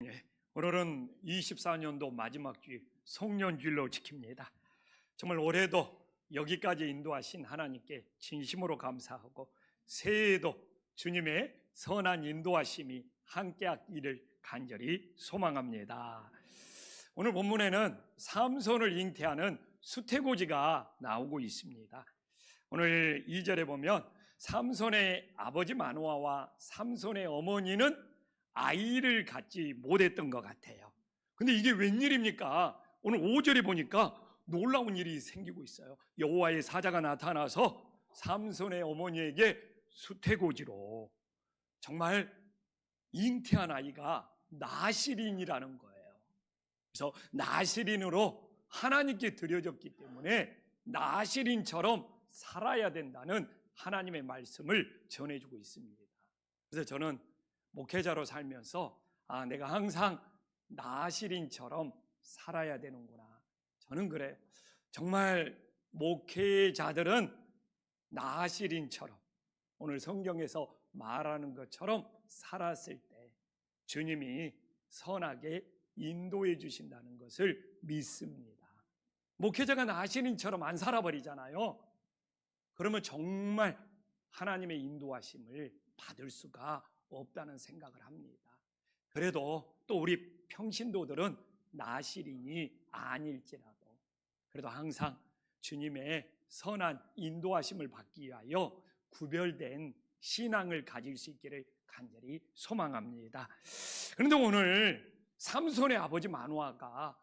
예, 오늘은 24년도 마지막 주일 송년주일로 지킵니다. 정말 올해도 여기까지 인도하신 하나님께 진심으로 감사하고 새해에도 주님의 선한 인도하심이 함께하기를 간절히 소망합니다. 오늘 본문에는 삼손을 잉태하는 수태고지가 나오고 있습니다. 오늘 2절에 보면 삼손의 아버지 마노아와 삼손의 어머니는 아이를 갖지 못했던 것 같아요. 근데 이게 웬일입니까? 오늘 5절에 보니까 놀라운 일이 생기고 있어요. 여호와의 사자가 나타나서 삼손의 어머니에게 수태고지로 정말 잉태한 아이가 나실인이라는 거예요. 그래서 나실인으로 하나님께 드려졌기 때문에 나실인처럼 살아야 된다는 하나님의 말씀을 전해주고 있습니다. 그래서 저는 목회자로 살면서 내가 항상 나실인처럼 살아야 되는구나. 저는 그래요. 정말 목회자들은 나실인처럼 오늘 성경에서 말하는 것처럼 살았을 때 주님이 선하게 인도해 주신다는 것을 믿습니다. 목회자가 나실인처럼 안 살아버리잖아요. 그러면 정말 하나님의 인도하심을 받을 수가 없다는 생각을 합니다. 그래도 또 우리 평신도들은 나실인이 아닐지라도 그래도 항상 주님의 선한 인도하심을 받기 위하여 구별된 신앙을 가질 수 있기를 간절히 소망합니다. 그런데 오늘 삼손의 아버지 마노아가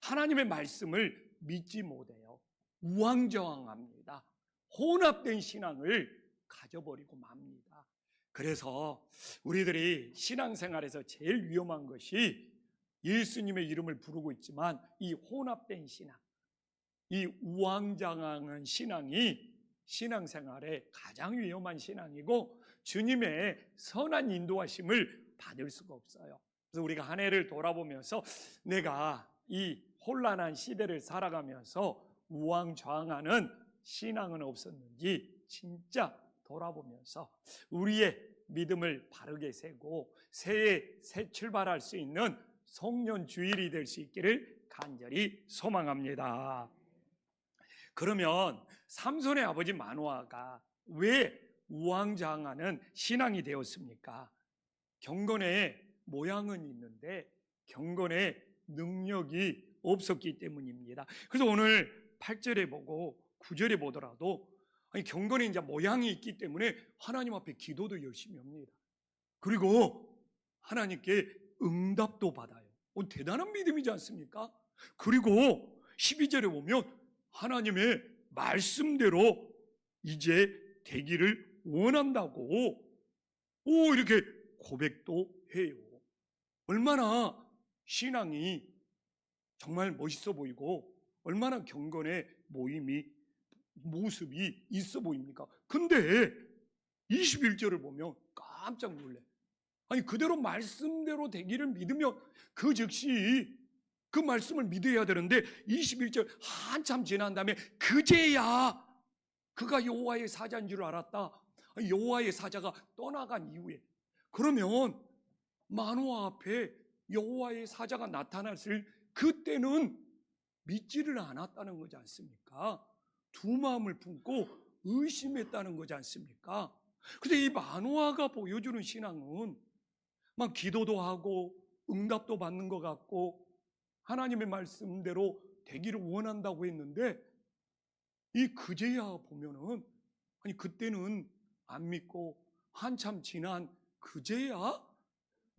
하나님의 말씀을 믿지 못해요. 우왕좌왕합니다. 혼합된 신앙을 가져버리고 맙니다. 그래서 우리들이 신앙생활에서 제일 위험한 것이 예수님의 이름을 부르고 있지만 이 혼합된 신앙, 이 우왕좌왕한 신앙이 신앙생활에 가장 위험한 신앙이고 주님의 선한 인도하심을 받을 수가 없어요. 그래서 우리가 한 해를 돌아보면서 내가 이 혼란한 시대를 살아가면서 우왕좌왕하는 신앙은 없었는지 진짜 돌아보면서 우리의 믿음을 바르게 세고 새해 새 출발할 수 있는 송년주일이 될 수 있기를 간절히 소망합니다. 그러면 삼손의 아버지 마노아가 왜 우왕좌왕하는 신앙이 되었습니까? 경건의 모양은 있는데 경건의 능력이 없었기 때문입니다. 그래서 오늘 8절에 보고 9절에 보더라도 경건에 이제 모양이 있기 때문에 하나님 앞에 기도도 열심히 합니다. 그리고 하나님께 응답도 받아요. 대단한 믿음이지 않습니까? 그리고 12절에 보면 하나님의 말씀대로 이제 되기를 원한다고 이렇게 고백도 해요. 얼마나 신앙이 정말 멋있어 보이고 얼마나 경건의 모습이 있어 보입니까? 근데 21절을 보면 깜짝 놀래. 그대로 말씀대로 되기를 믿으면 그 즉시 그 말씀을 믿어야 되는데 21절 한참 지난 다음에 그제야 그가 여호와의 사자인 줄 알았다. 여호와의 사자가 떠나간 이후에 그러면 마노아 앞에 여호와의 사자가 나타났을 그때는 믿지를 않았다는 거지 않습니까? 두 마음을 품고 의심했다는 거지 않습니까? 근데 이 마노아가 보여주는 신앙은 막 기도도 하고 응답도 받는 것 같고 하나님의 말씀대로 되기를 원한다고 했는데 이 그제야 보면은 그때는 안 믿고 한참 지난 그제야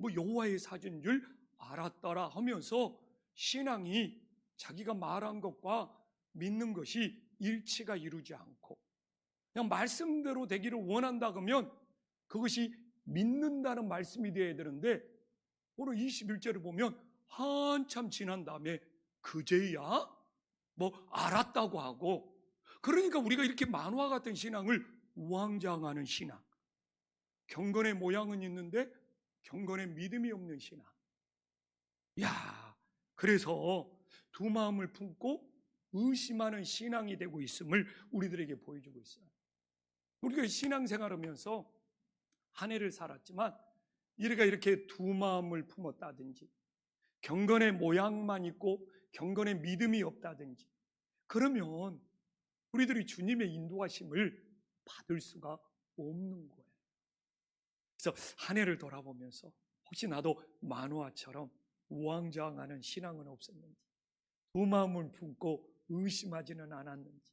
여호와의 사자인 줄 알았더라 하면서 신앙이 자기가 말한 것과 믿는 것이 일치가 이루지 않고 그냥 말씀대로 되기를 원한다 그러면 그것이 믿는다는 말씀이 되어야 되는데 오늘 21절을 보면 한참 지난 다음에 그제야 알았다고 하고 그러니까 우리가 이렇게 만화 같은 신앙을 우왕좌왕하는 신앙, 경건의 모양은 있는데 경건의 믿음이 없는 신앙. 그래서 두 마음을 품고 의심하는 신앙이 되고 있음을 우리들에게 보여주고 있어요. 우리가 신앙생활하면서 한 해를 살았지만 이렇게 두 마음을 품었다든지, 경건의 모양만 있고 경건의 믿음이 없다든지, 그러면 우리들이 주님의 인도하심을 받을 수가 없는 거예요. 그래서 한 해를 돌아보면서 혹시 나도 마노아처럼 우왕좌왕하는 신앙은 없었는지, 두 마음을 품고 의심하지는 않았는지,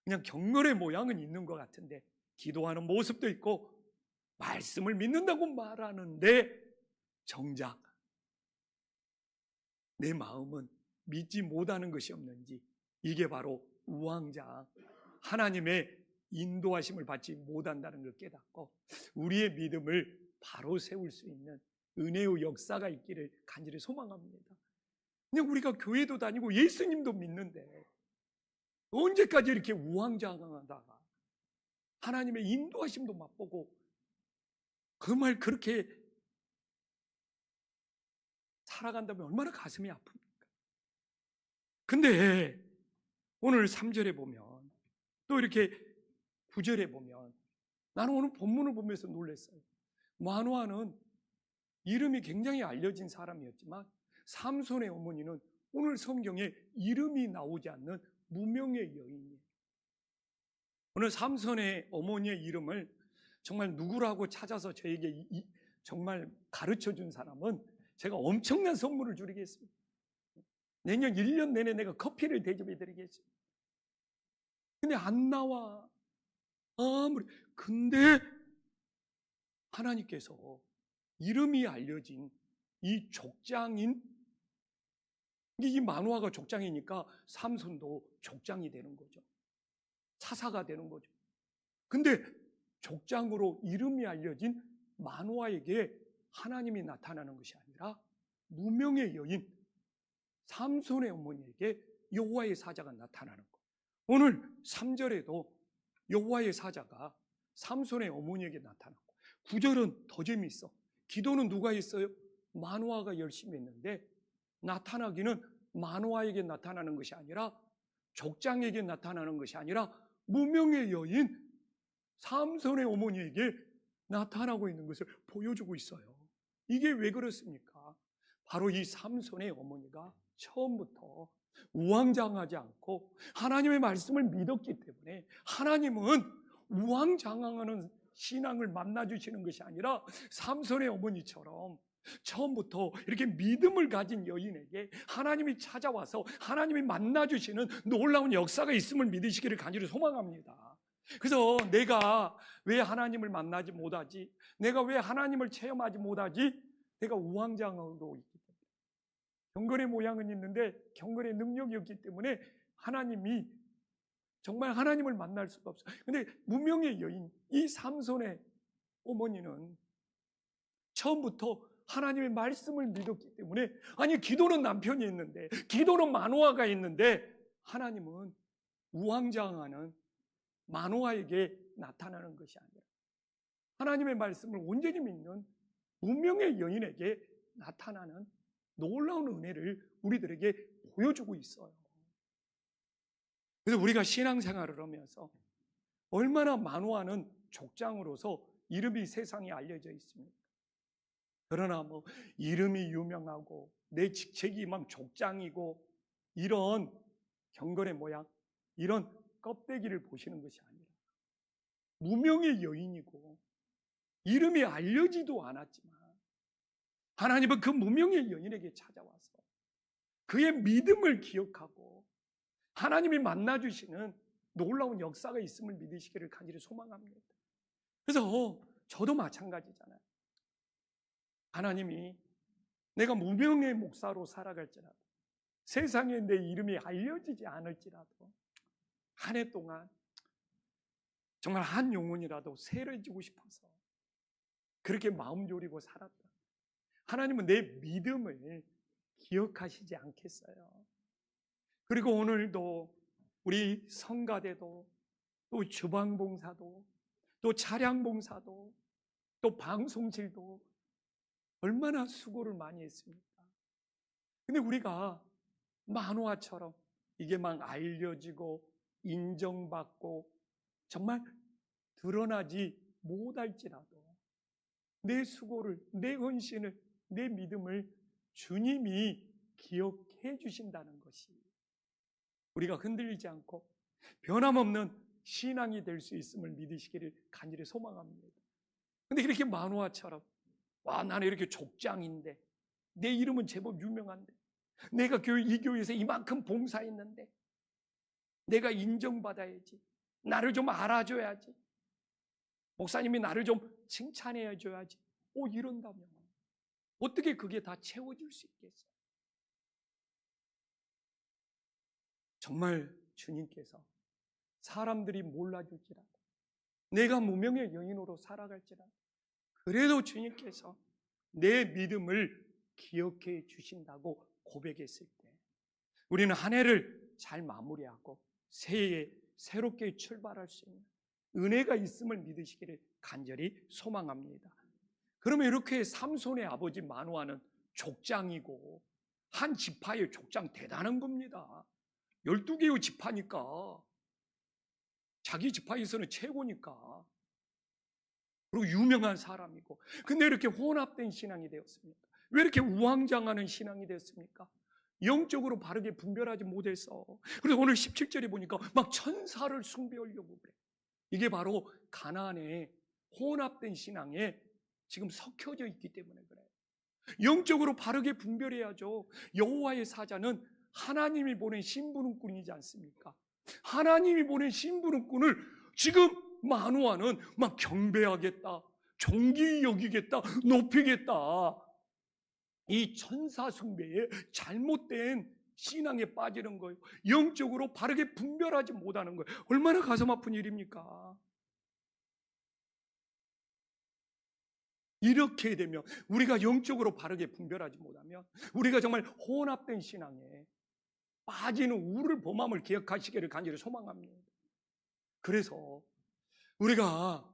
그냥 경건의 모양은 있는 것 같은데 기도하는 모습도 있고 말씀을 믿는다고 말하는데 정작 내 마음은 믿지 못하는 것이 없는지, 이게 바로 우왕좌왕, 하나님의 인도하심을 받지 못한다는 걸 깨닫고 우리의 믿음을 바로 세울 수 있는 은혜의 역사가 있기를 간절히 소망합니다. 그냥 우리가 교회도 다니고 예수님도 믿는데 언제까지 이렇게 우왕좌왕하다가 하나님의 인도하심도 맛보고 그 말 그렇게 살아간다면 얼마나 가슴이 아픕니까? 근데 오늘 3절에 보면, 또 이렇게 9절에 보면, 나는 오늘 본문을 보면서 놀랐어요. 마노아는 이름이 굉장히 알려진 사람이었지만 삼손의 어머니는 오늘 성경에 이름이 나오지 않는 무명의 여인이에요. 오늘 삼손의 어머니의 이름을 정말 누구라고 찾아서 저에게 정말 가르쳐 준 사람은 제가 엄청난 선물을 드리겠습니다. 내년 1년 내내 내가 커피를 대접해 드리겠습니다. 근데 안 나와. 근데 하나님께서 이름이 알려진 이 족장인, 이 마노아가 족장이니까 삼손도 족장이 되는 거죠. 사사가 되는 거죠. 근데 족장으로 이름이 알려진 마노아에게 하나님이 나타나는 것이 아니라 무명의 여인 삼손의 어머니에게 여호와의 사자가 나타나는 것. 오늘 3절에도 여호와의 사자가 삼손의 어머니에게 나타났고, 9절은 더 재미있어. 기도는 누가 했어요? 마노아가 열심히 했는데 나타나기는 마노아에게 나타나는 것이 아니라, 족장에게 나타나는 것이 아니라 무명의 여인 삼손의 어머니에게 나타나고 있는 것을 보여주고 있어요. 이게 왜 그렇습니까? 바로 이 삼손의 어머니가 처음부터 우왕좌왕하지 않고 하나님의 말씀을 믿었기 때문에, 하나님은 우왕좌왕하는 신앙을 만나주시는 것이 아니라 삼손의 어머니처럼 처음부터 이렇게 믿음을 가진 여인에게 하나님이 찾아와서 하나님이 만나주시는 놀라운 역사가 있음을 믿으시기를 간절히 소망합니다. 그래서 내가 왜 하나님을 만나지 못하지? 내가 왜 하나님을 체험하지 못하지? 내가 우왕좌왕으로 있기 때문에, 경건의 모양은 있는데 경건의 능력이 없기 때문에 하나님이 정말 하나님을 만날 수가 없어요. 근데 무명의 여인, 이 삼손의 어머니는 처음부터 하나님의 말씀을 믿었기 때문에, 아니 기도는 남편이 있는데, 기도는 마노아가 있는데, 하나님은 우왕좌왕하는 마노아에게 나타나는 것이 아니라 하나님의 말씀을 온전히 믿는 무명의 여인에게 나타나는 놀라운 은혜를 우리들에게 보여주고 있어요. 그래서 우리가 신앙생활을 하면서 얼마나 마노아는 족장으로서 이름이 세상에 알려져 있습니까? 그러나 뭐 이름이 유명하고 내 직책이 막 족장이고 이런 경건의 모양, 이런 껍데기를 보시는 것이 아니라 무명의 여인이고 이름이 알려지도 않았지만 하나님은 그 무명의 여인에게 찾아와서 그의 믿음을 기억하고 하나님이 만나주시는 놀라운 역사가 있음을 믿으시기를 간절히 소망합니다. 그래서 저도 마찬가지잖아요. 하나님이 내가 무명의 목사로 살아갈지라도, 세상에 내 이름이 알려지지 않을지라도 한 해 동안 정말 한 영혼이라도 세례지고 싶어서 그렇게 마음 졸이고 살았다. 하나님은 내 믿음을 기억하시지 않겠어요? 그리고 오늘도 우리 성가대도, 또 주방봉사도, 또 차량봉사도, 또 방송실도 얼마나 수고를 많이 했습니까? 근데 우리가 마노아처럼 이게 막 알려지고 인정받고 정말 드러나지 못할지라도 내 수고를, 내 헌신을, 내 믿음을 주님이 기억해 주신다는 것이 우리가 흔들리지 않고 변함없는 신앙이 될 수 있음을 믿으시기를 간절히 소망합니다. 근데 이렇게 만화처럼 나는 이렇게 족장인데, 내 이름은 제법 유명한데, 내가 이 교회에서 이만큼 봉사했는데, 내가 인정받아야지, 나를 좀 알아줘야지, 목사님이 나를 좀 칭찬해 줘야지, 이런다면 어떻게 그게 다 채워질 수 있겠어요? 정말 주님께서 사람들이 몰라줄지라도, 내가 무명의 여인으로 살아갈지라도, 그래도 주님께서 내 믿음을 기억해 주신다고 고백했을 때, 우리는 한 해를 잘 마무리하고 새해에 새롭게 출발할 수 있는 은혜가 있음을 믿으시기를 간절히 소망합니다. 그러면 이렇게 삼손의 아버지 마노아는 족장이고, 한 지파의 족장 대단한 겁니다. 12개의 지파니까, 자기 지파에서는 최고니까, 그리고 유명한 사람이고, 근데 이렇게 혼합된 신앙이 되었습니까? 왜 이렇게 우왕좌왕하는 신앙이 되었습니까? 영적으로 바르게 분별하지 못해서. 그래서 오늘 17절에 보니까 막 천사를 숭배하려고 그래. 이게 바로 가나안의 혼합된 신앙에 지금 섞여져 있기 때문에 그래요. 영적으로 바르게 분별해야죠. 여호와의 사자는 하나님이 보낸 신부름꾼이지 않습니까? 하나님이 보낸 신부름꾼을 지금 마노아는 막 경배하겠다, 존귀히 여기겠다, 높이겠다, 이 천사 숭배에 잘못된 신앙에 빠지는 거예요. 영적으로 바르게 분별하지 못하는 거예요. 얼마나 가슴 아픈 일입니까? 이렇게 되면, 우리가 영적으로 바르게 분별하지 못하면 우리가 정말 혼합된 신앙에 빠지는 우를 범함을 기억하시기를 간절히 소망합니다. 그래서 우리가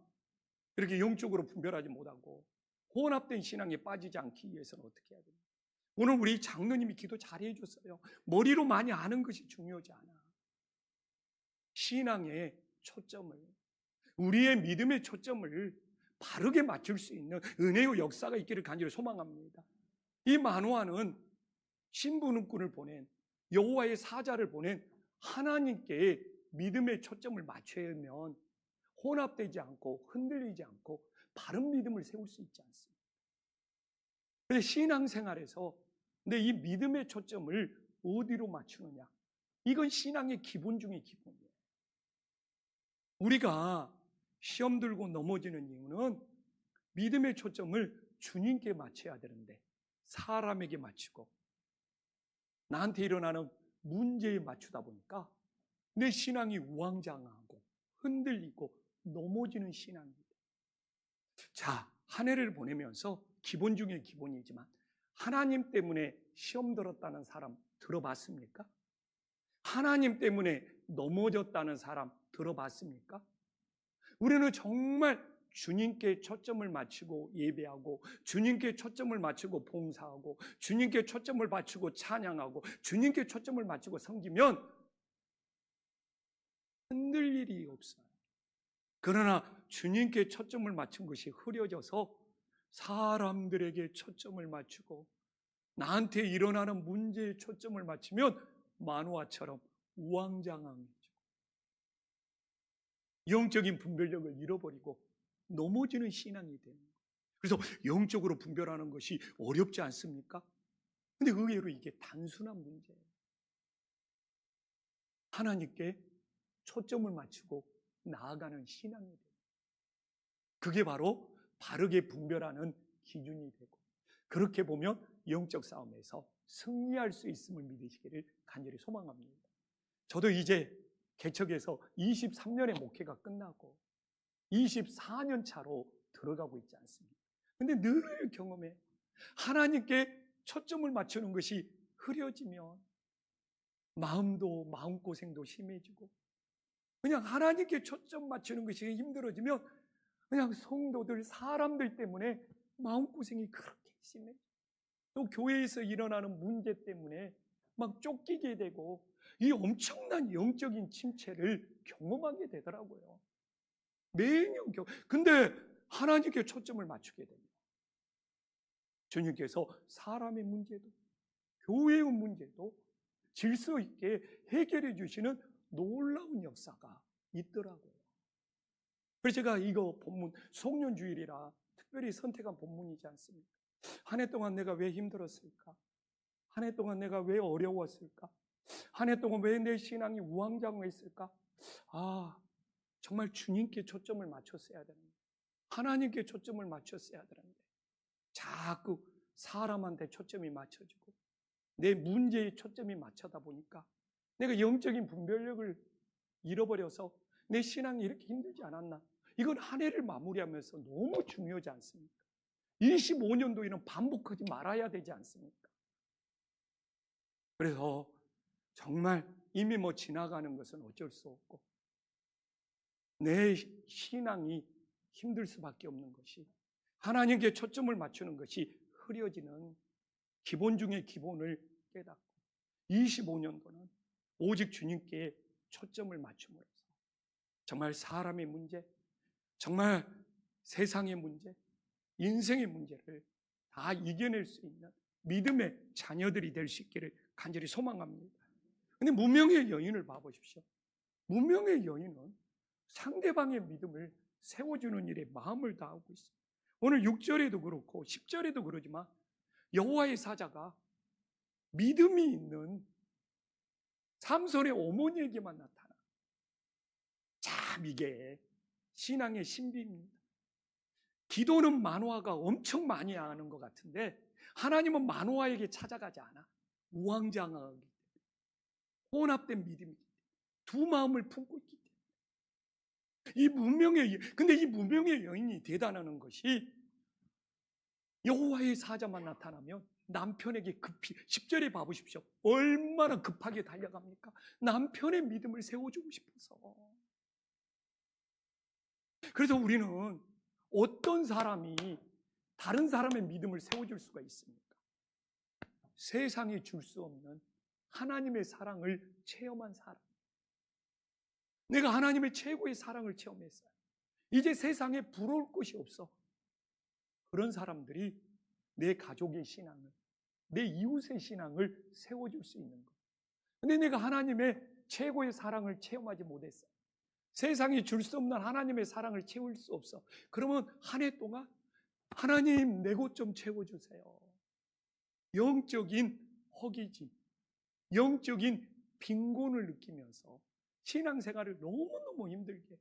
이렇게 영적으로 분별하지 못하고 혼합된 신앙에 빠지지 않기 위해서는 어떻게 해야 됩니까? 오늘 우리 장로님이 기도 잘해 줬어요. 머리로 많이 아는 것이 중요하지 않아. 신앙의 초점을, 우리의 믿음의 초점을 바르게 맞출 수 있는 은혜의 역사가 있기를 간절히 소망합니다. 이 마노아는 신부름꾼을 보낸, 여호와의 사자를 보낸 하나님께 믿음의 초점을 맞춰야 하면 혼합되지 않고 흔들리지 않고 바른 믿음을 세울 수 있지 않습니까? 그래서 신앙생활에서 내 이 믿음의 초점을 어디로 맞추느냐, 이건 신앙의 기본 중의 기본이에요. 우리가 시험 들고 넘어지는 이유는 믿음의 초점을 주님께 맞춰야 되는데 사람에게 맞추고 나한테 일어나는 문제에 맞추다 보니까 내 신앙이 우왕좌왕하고 흔들리고 넘어지는 신앙입니다. 자, 한 해를 보내면서 기본 중에 기본이지만 하나님 때문에 시험 들었다는 사람 들어봤습니까? 하나님 때문에 넘어졌다는 사람 들어봤습니까? 우리는 정말 주님께 초점을 맞추고 예배하고, 주님께 초점을 맞추고 봉사하고, 주님께 초점을 맞추고 찬양하고, 주님께 초점을 맞추고 섬기면 흔들릴 일이 없어요. 그러나 주님께 초점을 맞춘 것이 흐려져서 사람들에게 초점을 맞추고 나한테 일어나는 문제에 초점을 맞추면 마노아처럼 우왕좌왕해지고 영적인 분별력을 잃어버리고 넘어지는 신앙이 되는 거예요. 그래서 영적으로 분별하는 것이 어렵지 않습니까? 근데 의외로 이게 단순한 문제예요. 하나님께 초점을 맞추고 나아가는 신앙이 돼요. 그게 바로 바르게 분별하는 기준이 되고, 그렇게 보면 영적 싸움에서 승리할 수 있음을 믿으시기를 간절히 소망합니다. 저도 이제 개척에서 23년의 목회가 끝나고 24년 차로 들어가고 있지 않습니까? 근데 늘 경험해, 하나님께 초점을 맞추는 것이 흐려지면 마음고생도 심해지고, 그냥 하나님께 초점 맞추는 것이 힘들어지면 그냥 성도들, 사람들 때문에 마음고생이 그렇게 심해. 또 교회에서 일어나는 문제 때문에 막 쫓기게 되고, 이 엄청난 영적인 침체를 경험하게 되더라고요. 매년 근데 하나님께 초점을 맞추게 됩니다. 주님께서 사람의 문제도, 교회의 문제도 질서 있게 해결해 주시는 놀라운 역사가 있더라고요. 그래서 제가 이거 본문, 송년주일이라 특별히 선택한 본문이지 않습니까? 한 해 동안 내가 왜 힘들었을까? 한 해 동안 내가 왜 어려웠을까? 한 해 동안 왜 내 신앙이 우왕좌왕했을까? 정말 주님께 초점을 맞췄어야 되는데, 하나님께 초점을 맞췄어야 되는데 자꾸 사람한테 초점이 맞춰지고 내 문제에 초점이 맞춰다 보니까 내가 영적인 분별력을 잃어버려서 내 신앙이 이렇게 힘들지 않았나? 이건 한 해를 마무리하면서 너무 중요하지 않습니까? 25년도에는 반복하지 말아야 되지 않습니까? 그래서 정말 이미 지나가는 것은 어쩔 수 없고 내 신앙이 힘들 수밖에 없는 것이, 하나님께 초점을 맞추는 것이 흐려지는 기본 중의 기본을 깨닫고 25년도는 오직 주님께 초점을 맞춤으로써 정말 사람의 문제, 정말 세상의 문제, 인생의 문제를 다 이겨낼 수 있는 믿음의 자녀들이 될 수 있기를 간절히 소망합니다. 근데 무명의 여인을 봐보십시오. 무명의 여인은 상대방의 믿음을 세워주는 일에 마음을 다하고 있어요. 오늘 6절에도 그렇고 10절에도 그러지만 여호와의 사자가 믿음이 있는 삼손의 어머니에게만 나타나. 참 이게 신앙의 신비입니다. 기도는 마노아가 엄청 많이 하는 것 같은데 하나님은 마노아에게 찾아가지 않아. 우왕좌왕하기 때문에, 혼합된 믿음이기 때문에, 두 마음을 품고 있기 때문에. 근데 이 무명의 여인이 대단한 것이 여호와의 사자만 나타나면 남편에게 급히, 10절에 봐보십시오. 얼마나 급하게 달려갑니까? 남편의 믿음을 세워주고 싶어서. 그래서 우리는 어떤 사람이 다른 사람의 믿음을 세워줄 수가 있습니까? 세상이 줄 수 없는 하나님의 사랑을 체험한 사람. 내가 하나님의 최고의 사랑을 체험했어요. 이제 세상에 부러울 것이 없어. 그런 사람들이 내 가족의 신앙을, 내 이웃의 신앙을 세워줄 수 있는 것. 근데 내가 하나님의 최고의 사랑을 체험하지 못했어. 세상이 줄 수 없는 하나님의 사랑을 채울 수 없어. 그러면 한 해 동안 하나님 내 것 좀 채워주세요. 영적인 허기짐, 영적인 빈곤을 느끼면서 신앙생활을 너무너무 힘들게,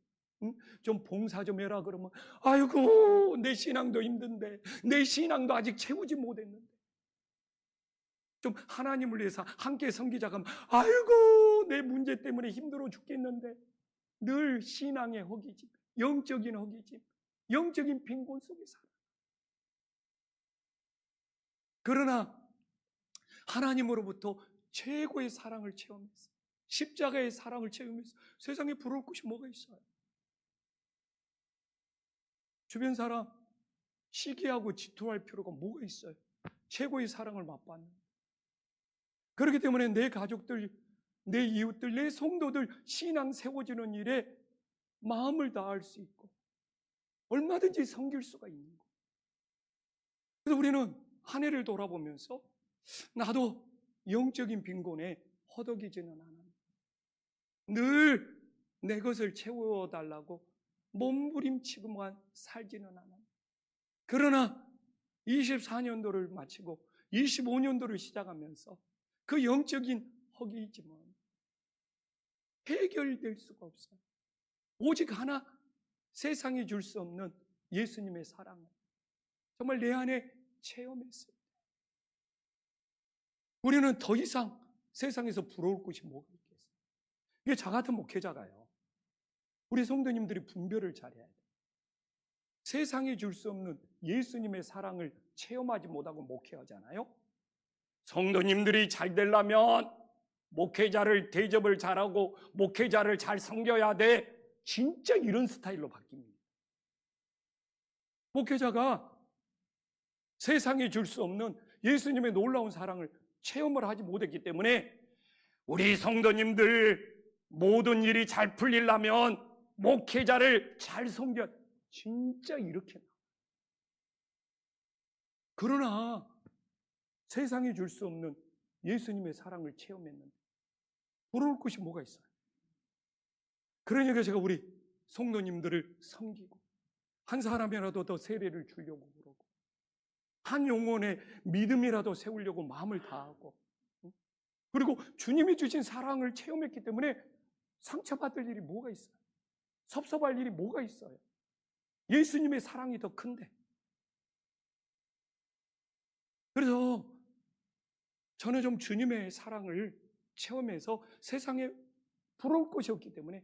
좀 봉사 좀 해라 그러면 아이고 내 신앙도 힘든데, 내 신앙도 아직 채우지 못했는데, 좀 하나님을 위해서 함께 섬기자고 하면 아이고 내 문제 때문에 힘들어 죽겠는데, 늘 신앙의 허기짐, 영적인 허기짐, 영적인 빈곤 속에 살아. 그러나 하나님으로부터 최고의 사랑을 체험했어요. 십자가의 사랑을 체험해서 세상에 부러울 것이 뭐가 있어요? 주변 사람 시기하고 질투할 필요가 뭐가 있어요? 최고의 사랑을 맛봤는. 그렇기 때문에 내 가족들, 내 이웃들, 내 성도들 신앙 세워지는 일에 마음을 다할 수 있고 얼마든지 섬길 수가 있는 거. 그래서 우리는 한 해를 돌아보면서 나도 영적인 빈곤에 허덕이지는 않아. 늘 내 것을 채워달라고 몸부림치고만 살지는 않아. 그러나 24년도를 마치고 25년도를 시작하면서 그 영적인 허기짐은 해결될 수가 없어요. 오직 하나, 세상이 줄 수 없는 예수님의 사랑을 정말 내 안에 체험했어요. 우리는 더 이상 세상에서 부러울 것이 뭐가 있겠어요? 이게 저 같은 목회자가요, 우리 성도님들이 분별을 잘해야 돼요. 세상이 줄 수 없는 예수님의 사랑을 체험하지 못하고 목회하잖아요. 성도님들이 잘 되려면 목회자를 대접을 잘하고 목회자를 잘 섬겨야 돼. 진짜 이런 스타일로 바뀝니다. 목회자가 세상이 줄 수 없는 예수님의 놀라운 사랑을 체험을 하지 못했기 때문에 우리 성도님들 모든 일이 잘 풀리려면 목회자를 잘 섬겨. 진짜 이렇게 나와요. 그러나 세상이 줄 수 없는 예수님의 사랑을 체험했는데 부러울 것이 뭐가 있어요? 그러니까 제가 우리 성도님들을 섬기고 한 사람이라도 더 세례를 주려고 그러고 한 영혼의 믿음이라도 세우려고 마음을 다하고, 그리고 주님이 주신 사랑을 체험했기 때문에 상처받을 일이 뭐가 있어요? 섭섭할 일이 뭐가 있어요? 예수님의 사랑이 더 큰데. 그래서 저는 좀 주님의 사랑을 체험해서 세상에 부러울 것이 없기 때문에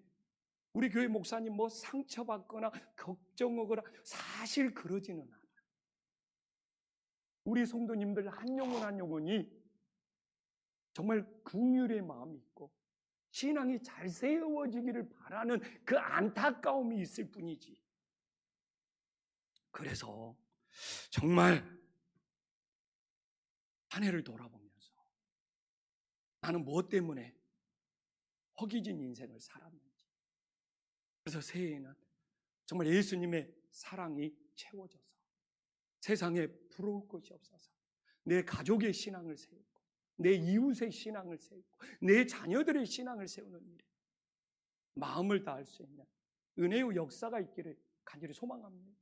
우리 교회 목사님 뭐 상처받거나 걱정하거나 사실 그러지는 않아요. 우리 성도님들 한 영혼 한 영혼이 정말 긍휼의 마음이 있고 신앙이 잘 세워지기를 바라는 그 안타까움이 있을 뿐이지. 그래서 정말 한 해를 돌아보면서 나는 무엇 때문에 허기진 인생을 살았는지, 그래서 새해에는 정말 예수님의 사랑이 채워져서 세상에 부러울 것이 없어서 내 가족의 신앙을 세우고 내 이웃의 신앙을 세우고 내 자녀들의 신앙을 세우는 일에 마음을 다할 수 있는 은혜의 역사가 있기를 간절히 소망합니다.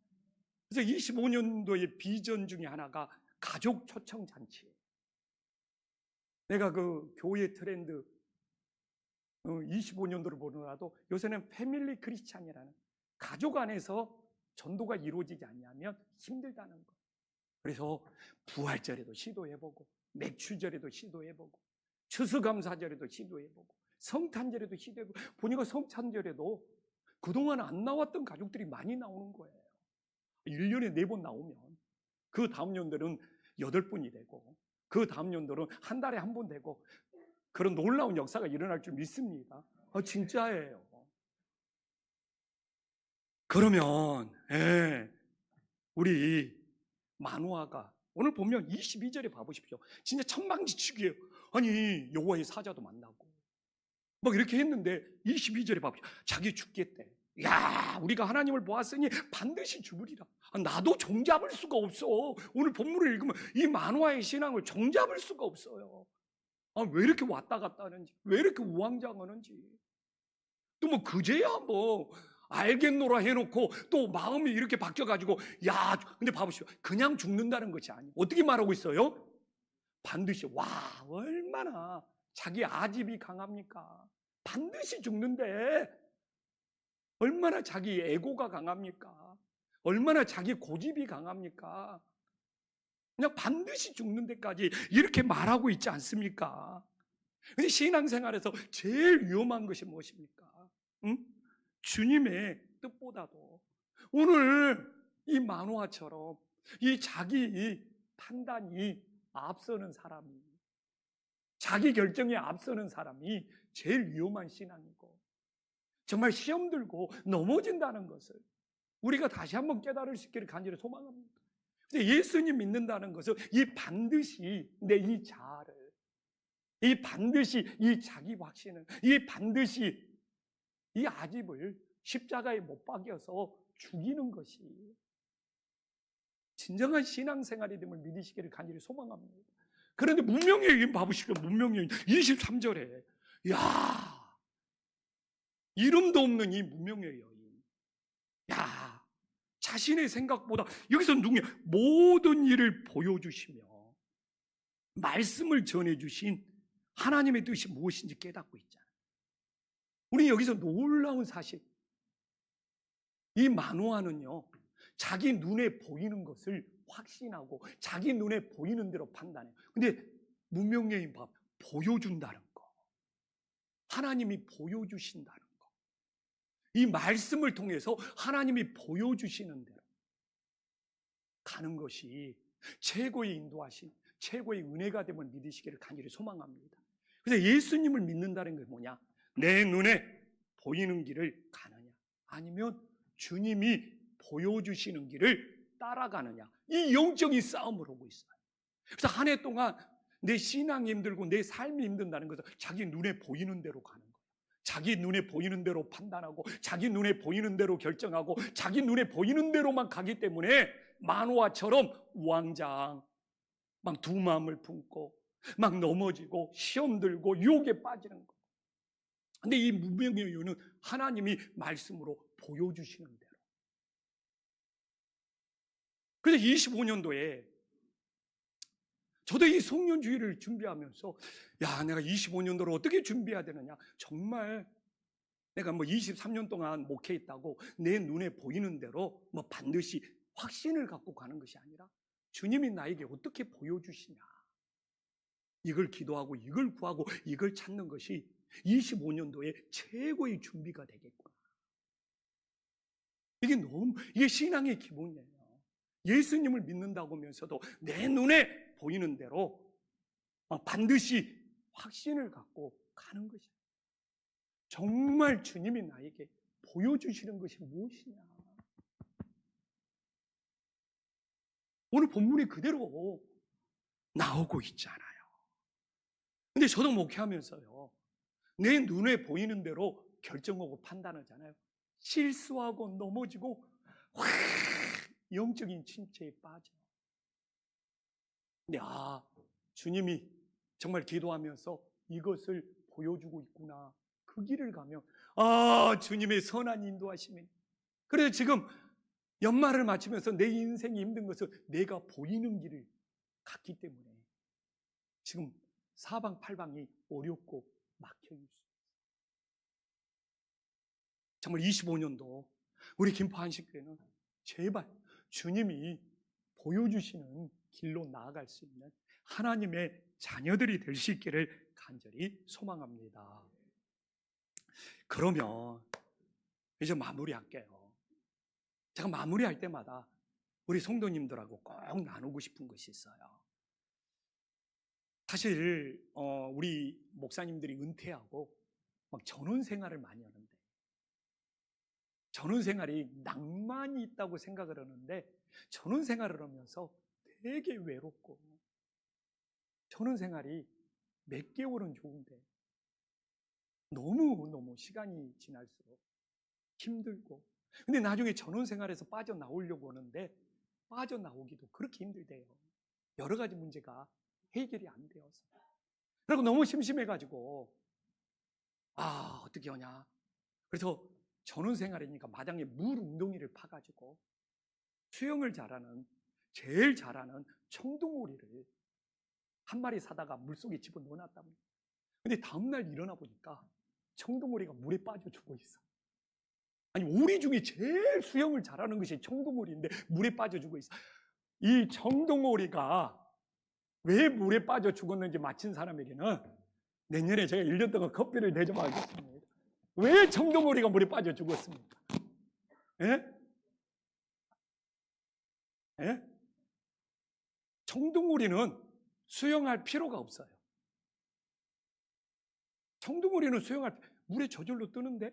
그래서 25년도의 비전 중에 하나가 가족 초청 잔치예요. 내가 그 교회 트렌드 25년도를 보더라도 요새는 패밀리 크리스찬이라는 가족 안에서 전도가 이루어지지 않냐면 힘들다는 거. 그래서 부활절에도 시도해보고 맥추절에도 시도해보고 추수감사절에도 시도해보고 성탄절에도 시도해보고 보니까 성탄절에도 그동안 안 나왔던 가족들이 많이 나오는 거예요. 1년에 4번 나오면 그 다음 연도는 8번이 되고 그 다음 연도는 한 달에 1번 되고 그런 놀라운 역사가 일어날 줄 믿습니다. 진짜예요. 그러면 우리 마누아가 오늘 보면 22절에 봐보십시오. 진짜 천방지축이에요. 아니 여호와의 사자도 만나고 막 이렇게 했는데 22절에 봐보십시오. 자기 죽겠대. 야, 우리가 하나님을 보았으니 반드시 죽으리라. 나도 종잡을 수가 없어. 오늘 본문을 읽으면 이 마누아의 신앙을 종잡을 수가 없어요. 왜 이렇게 왔다 갔다 하는지, 왜 이렇게 우왕좌왕하는지. 또 뭐 그제야 뭐 알겠노라 해놓고 또 마음이 이렇게 바뀌어가지고 근데 봐보시오. 그냥 죽는다는 것이 아니에요. 어떻게 말하고 있어요? 반드시. 얼마나 자기 아집이 강합니까? 반드시 죽는데 얼마나 자기 에고가 강합니까? 얼마나 자기 고집이 강합니까? 그냥 반드시 죽는 데까지 이렇게 말하고 있지 않습니까? 근데 신앙생활에서 제일 위험한 것이 무엇입니까? 주님의 뜻보다도 오늘 이 마누아처럼 이 자기 판단이 앞서는 사람이, 자기 결정에 앞서는 사람이 제일 위험한 신앙이고 정말 시험 들고 넘어진다는 것을 우리가 다시 한번 깨달을 수 있기를 간절히 소망합니다. 예수님 믿는다는 것은 이 반드시 내 이 자아를, 이 반드시 이 자기 확신을, 이 반드시 이 아집을 십자가에 못 박여서 죽이는 것이 진정한 신앙생활이 됨을 믿으시기를 간절히 소망합니다. 그런데 문명의 여인 봐보십시오. 문명의 여인 23절에 이름도 없는 이 문명의 여인, 자신의 생각보다 여기서 누구냐? 모든 일을 보여주시며 말씀을 전해주신 하나님의 뜻이 무엇인지 깨닫고 있잖아요. 우리 여기서 놀라운 사실, 이 마누아는요 자기 눈에 보이는 것을 확신하고 자기 눈에 보이는 대로 판단해요. 근데 문명여인 보여준다는 거, 하나님이 보여주신다는 거, 이 말씀을 통해서 하나님이 보여주시는 대로 가는 것이 최고의 인도하신 최고의 은혜가 됨을 믿으시기를 간절히 소망합니다. 그래서 예수님을 믿는다는 게 뭐냐? 내 눈에 보이는 길을 가느냐, 아니면 주님이 보여주시는 길을 따라가느냐, 이 영적인 싸움을 하고 있어요. 그래서 한 해 동안 내 신앙이 힘들고 내 삶이 힘든다는 것은 자기 눈에 보이는 대로 가는 거예요. 자기 눈에 보이는 대로 판단하고 자기 눈에 보이는 대로 결정하고 자기 눈에 보이는 대로만 가기 때문에 만화처럼 왕장 막 두 마음을 품고 막 넘어지고 시험 들고 유혹에 빠지는 거. 근데 이 무명의 이유는 하나님이 말씀으로 보여주시는 대로. 그래서 25년도에 저도 이 송년주의를 준비하면서 야, 내가 25년도를 어떻게 준비해야 되느냐. 정말 내가 뭐 23년 동안 목회했다고 내 눈에 보이는 대로 뭐 반드시 확신을 갖고 가는 것이 아니라 주님이 나에게 어떻게 보여주시냐. 이걸 기도하고 이걸 구하고 이걸 찾는 것이 25년도에 최고의 준비가 되겠구나. 이게 신앙의 기본이에요. 예수님을 믿는다고 하면서도 내 눈에 보이는 대로 반드시 확신을 갖고 가는 것이야. 정말 주님이 나에게 보여주시는 것이 무엇이냐. 오늘 본문이 그대로 나오고 있잖아요. 근데 저도 목회하면서요, 내 눈에 보이는 대로 결정하고 판단하잖아요. 실수하고 넘어지고 확 영적인 침체에 빠져. 근데 주님이 정말 기도하면서 이것을 보여주고 있구나. 그 길을 가면 주님의 선한 인도하심이. 그래서 지금 연말을 마치면서 내 인생이 힘든 것은 내가 보이는 길을 갔기 때문에 지금 사방팔방이 어렵고 막혀 있어요. 정말 25년도 우리 김포 한식교회는 제발 주님이 보여주시는 길로 나아갈 수 있는 하나님의 자녀들이 될 수 있기를 간절히 소망합니다. 그러면 이제 마무리할게요. 제가 마무리할 때마다 우리 성도님들하고 꼭 나누고 싶은 것이 있어요. 사실 우리 목사님들이 은퇴하고 막 전원 생활을 많이 하는데, 전원 생활이 낭만이 있다고 생각을 하는데 전원 생활을 하면서 되게 외롭고, 전원 생활이 몇 개월은 좋은데 너무 시간이 지날수록 힘들고, 근데 나중에 전원 생활에서 빠져나오려고 하는데 빠져나오기도 그렇게 힘들대요. 여러 가지 문제가 해결이 안 되어서. 그리고 너무 심심해가지고 어떻게 하냐. 그래서 전원 생활이니까 마당에 물 웅덩이를 파가지고 수영을 제일 잘하는 청둥오리를 한 마리 사다가 물속에 집어넣어 놨답니다. 근데 다음날 일어나 보니까 청둥오리가 물에 빠져 죽어 있어. 아니, 오리 중에 제일 수영을 잘하는 것이 청둥오리인데 물에 빠져 죽어 있어. 이 청둥오리가 왜 물에 빠져 죽었는지 맞힌 사람에게는 내년에 제가 1년 동안 커피를 대접하겠습니다. 왜 청둥오리가 물에 빠져 죽었습니까? 예? 예? 청둥오리는 수영할 필요가 없어요. 청둥오리는 물에 저절로 뜨는데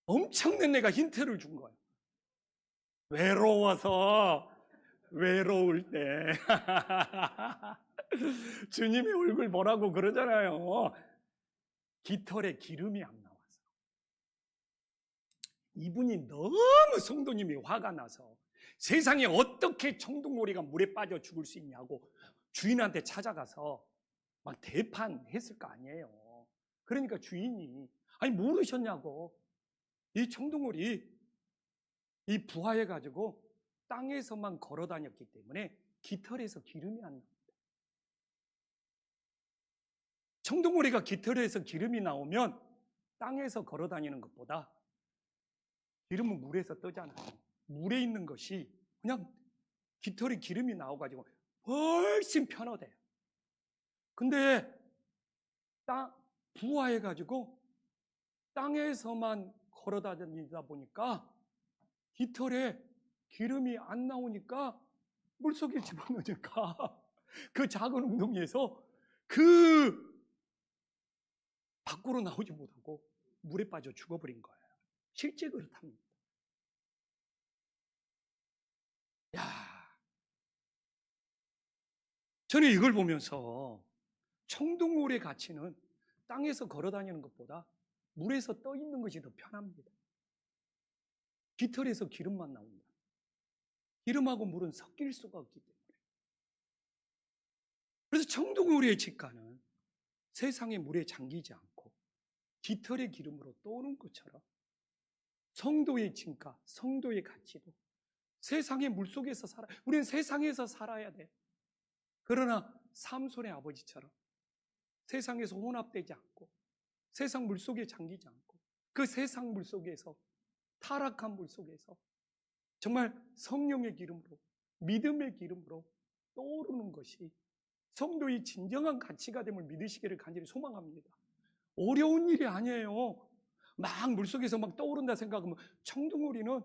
엄청난 내가 힌트를 준 거예요. 외로울 때 주님이 얼굴 보라고 그러잖아요. 깃털에 기름이 안 나와서. 이분이 너무 성도님이 화가 나서 세상에 어떻게 청둥오리가 물에 빠져 죽을 수 있냐고 주인한테 찾아가서 막 대판했을 거 아니에요. 그러니까 주인이 모르셨냐고, 이 청둥오리 이 부화해가지고 땅에서만 걸어 다녔기 때문에 깃털에서 기름이 안 나옵니다. 청둥오리가 깃털에서 기름이 나오면 땅에서 걸어 다니는 것보다 기름은 물에서 뜨잖아요. 물에 있는 것이 그냥 깃털에 기름이 나와가지고 훨씬 편하대요. 근데 부화해가지고 땅에서만 걸어 다니다 보니까 깃털에 기름이 안 나오니까 물속에 집어넣으니까 그 작은 웅덩이에서 밖으로 나오지 못하고 물에 빠져 죽어버린 거예요. 실제 그렇답니다. 저는 이걸 보면서 청둥오리의 가치는 땅에서 걸어 다니는 것보다 물에서 떠 있는 것이 더 편합니다. 깃털에서 기름만 나온다. 기름하고 물은 섞일 수가 없기 때문에. 그래서 청동오리의 직가는 세상의 물에 잠기지 않고 깃털의 기름으로 떠오른 것처럼 성도의 직가, 성도의 가치도 세상의 물 속에서 우리는 세상에서 살아야 돼. 그러나 삼손의 아버지처럼 세상에서 혼합되지 않고 세상 물 속에 잠기지 않고 그 세상 물 속에서, 타락한 물 속에서 정말 성령의 기름으로, 믿음의 기름으로 떠오르는 것이 성도의 진정한 가치가 됨을 믿으시기를 간절히 소망합니다. 어려운 일이 아니에요. 막 물속에서 막 떠오른다 생각하면, 청둥오리는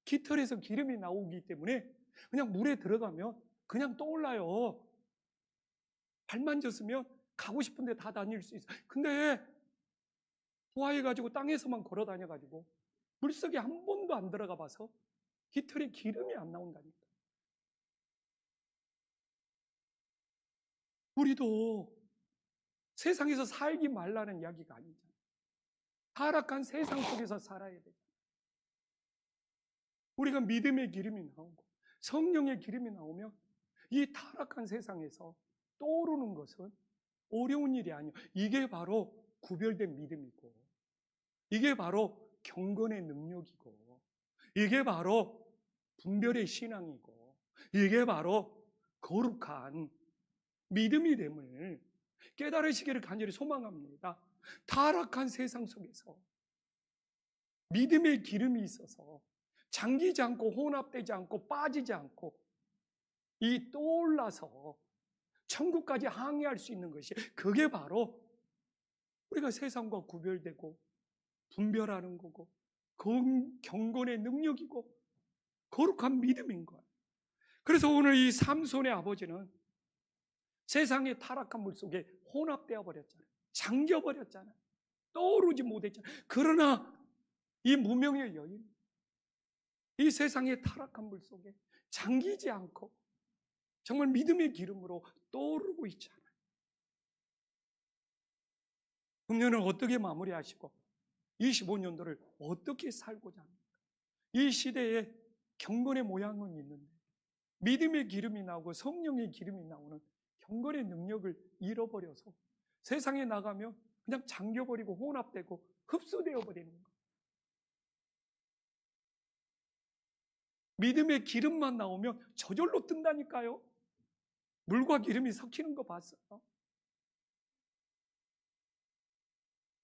깃털에서 기름이 나오기 때문에 그냥 물에 들어가면 그냥 떠올라요. 발 만졌으면 가고 싶은데 다 다닐 수 있어. 근데 부화해가지고 땅에서만 걸어 다녀가지고 물속에 한 번도 안 들어가 봐서 깃털에 기름이 안 나온다니까. 우리도 세상에서 살기 말라는 이야기가 아니잖아요. 타락한 세상 속에서 살아야 되잖아요. 우리가 믿음의 기름이 나오고 성령의 기름이 나오면 이 타락한 세상에서 떠오르는 것은 어려운 일이 아니에요. 이게 바로 구별된 믿음이고, 이게 바로 경건의 능력이고, 이게 바로 분별의 신앙이고, 이게 바로 거룩한 믿음이 됨을 깨달으시기를 간절히 소망합니다. 타락한 세상 속에서 믿음의 기름이 있어서 잠기지 않고 혼합되지 않고 빠지지 않고 이 떠올라서 천국까지 항해할 수 있는 것이, 그게 바로 우리가 세상과 구별되고 분별하는 거고 경건의 능력이고 거룩한 믿음인 거예요. 그래서 오늘 이 삼손의 아버지는 세상의 타락한 물 속에 혼합되어 버렸잖아요. 잠겨 버렸잖아요. 떠오르지 못했잖아요. 그러나 이 무명의 여인, 이 세상의 타락한 물 속에 잠기지 않고 정말 믿음의 기름으로 떠오르고 있잖아요. 금년을 어떻게 마무리하시고 25년도를 어떻게 살고자 합니까? 이 시대에 경건의 모양은 있는데 믿음의 기름이 나오고 성령의 기름이 나오는 경건의 능력을 잃어버려서 세상에 나가면 그냥 잠겨버리고 혼합되고 흡수되어 버리는 거예요. 믿음의 기름만 나오면 저절로 뜬다니까요. 물과 기름이 섞이는 거 봤어요.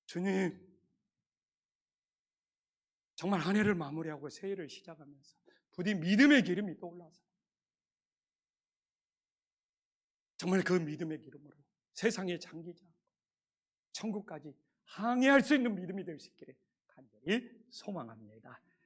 주님, 정말 한 해를 마무리하고 새해를 시작하면서 부디 믿음의 기름이 떠올라서 정말 그 믿음의 기름으로 세상에 잠기지 않고 천국까지 항해할 수 있는 믿음이 될 수 있기를 간절히 소망합니다.